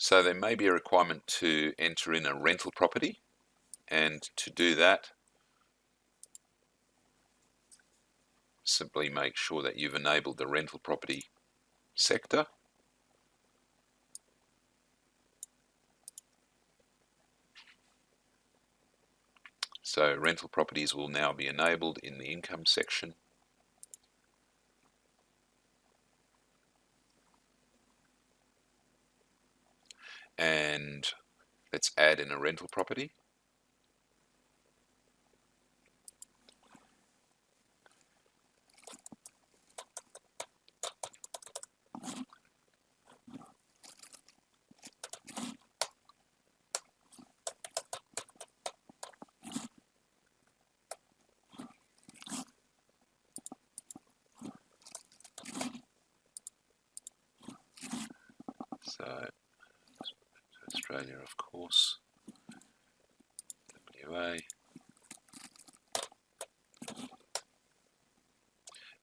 So there may be a requirement to enter in a rental property, and to do that, simply make sure that you've enabled the rental property sector. So rental properties will now be enabled in the income section. And let's add in a rental property. So Australia, of course, WA,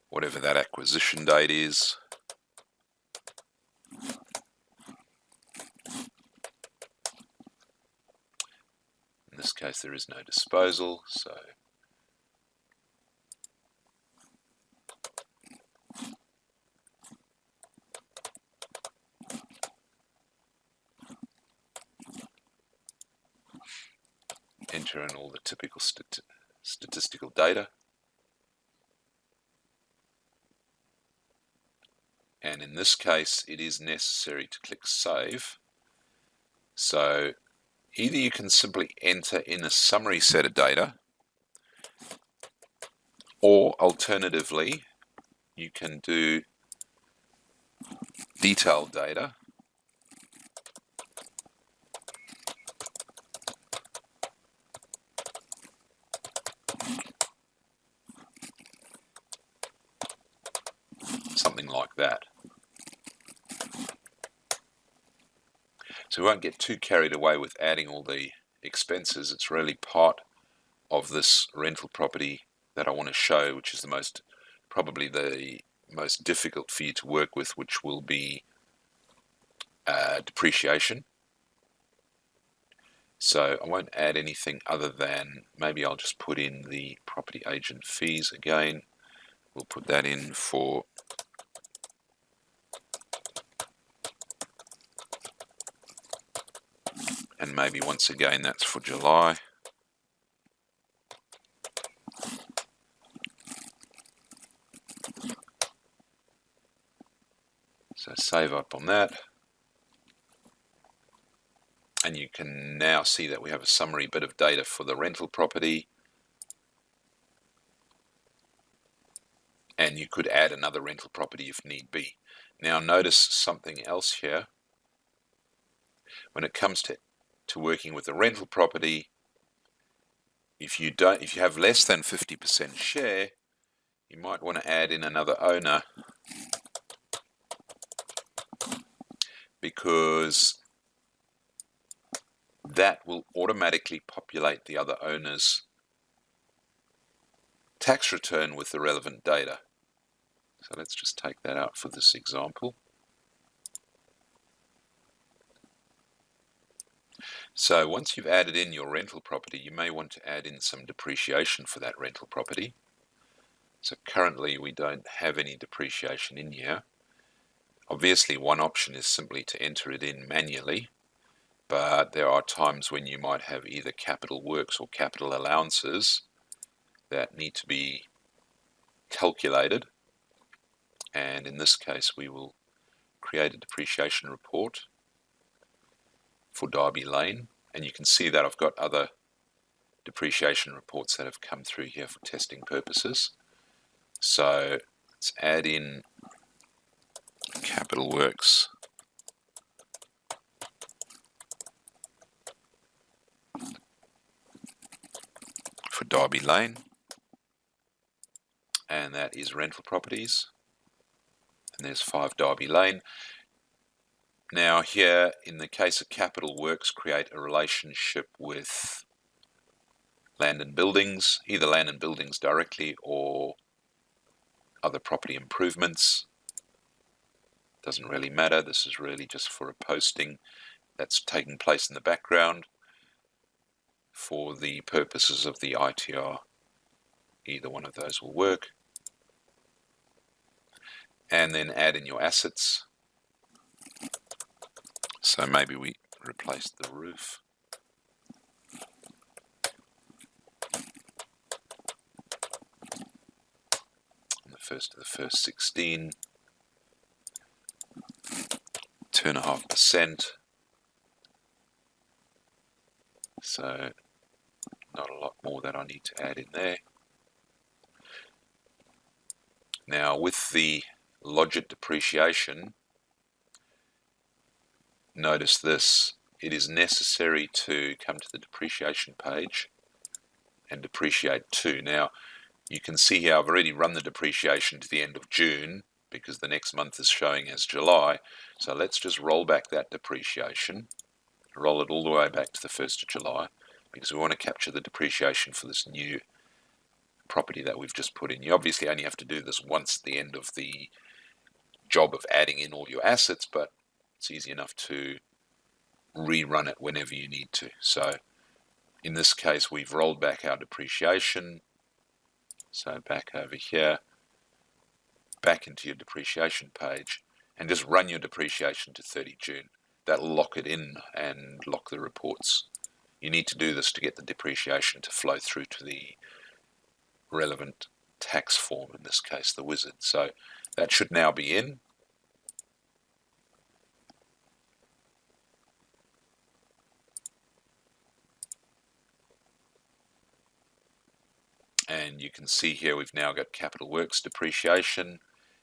whatever that acquisition date is. In this case there is no disposal, so enter in all the typical statistical data. And in this case it is necessary to click Save. So either you can simply enter in a summary set of data, or alternatively you can do detailed data. Something like that. So we won't get too carried away with adding all the expenses. It's really part of this rental property that I want to show, which is probably the most difficult for you to work with, which will be depreciation. So I won't add anything other than maybe I'll just put in the property agent fees again. We'll put that in for and maybe once again that's for July. So save up on that. And you can now see that we have a summary bit of data for the rental property. And you could add another rental property if need be. Now notice something else here. When it comes to working with a rental property, if you have less than 50% share, you might want to add in another owner, because that will automatically populate the other owner's tax return with the relevant data. So let's just take that out for this example. So once you've added in your rental property, you may want to add in some depreciation for that rental property. So currently we don't have any depreciation in here. Obviously one option is simply to enter it in manually, but there are times when you might have either capital works or capital allowances that need to be calculated. And in this case we will create a depreciation report for Derby Lane, and you can see that I've got other depreciation reports that have come through here for testing purposes. So let's add in capital works for Derby Lane, and that is rental properties, and there's 5 Derby Lane. Now here, in the case of capital works, create a relationship with land and buildings, either land and buildings directly or other property improvements. Doesn't really matter, this is really just for a posting that's taking place in the background for the purposes of the ITR. Either one of those will work. And then add in your assets. So maybe we replace the roof. On the 1st of the 1st, 16. 2.5%. So not a lot more that I need to add in there. Now with the lodged depreciation, notice this. It is necessary to come to the depreciation page and depreciate 2. Now you can see here I've already run the depreciation to the end of June because the next month is showing as July. So let's just roll back that depreciation, roll it all the way back to the 1st of July because we want to capture the depreciation for this new property that we've just put in. You obviously only have to do this once at the end of the job of adding in all your assets, but it's easy enough to rerun it whenever you need to. So in this case we've rolled back our depreciation. So back over here, back into your depreciation page, and just run your depreciation to 30 June. That'll lock it in and lock the reports. You need to do this to get the depreciation to flow through to the relevant tax form, in this case the Wizard. So that should now be in. And you can see here we've now got capital works depreciation.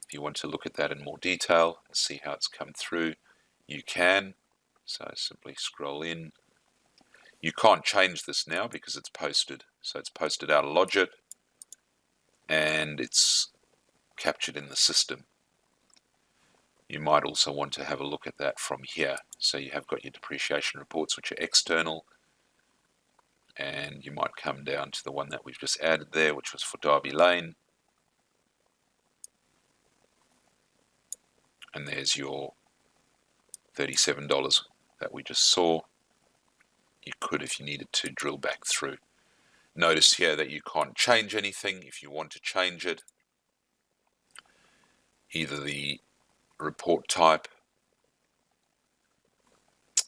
If you want to look at that in more detail and see how it's come through, you can. So simply scroll in. You can't change this now because it's posted. So it's posted out of Lodgit and it's captured in the system. You might also want to have a look at that from here. So you have got your depreciation reports which are external, and you might come down to the one that we've just added there, which was for Derby Lane. And there's your $37 that we just saw. You could, if you needed to, drill back through. Notice here that you can't change anything. If you want to change it, either the report type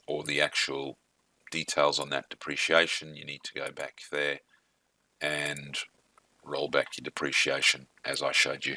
or the actual details on that depreciation, you need to go back there and roll back your depreciation as I showed you.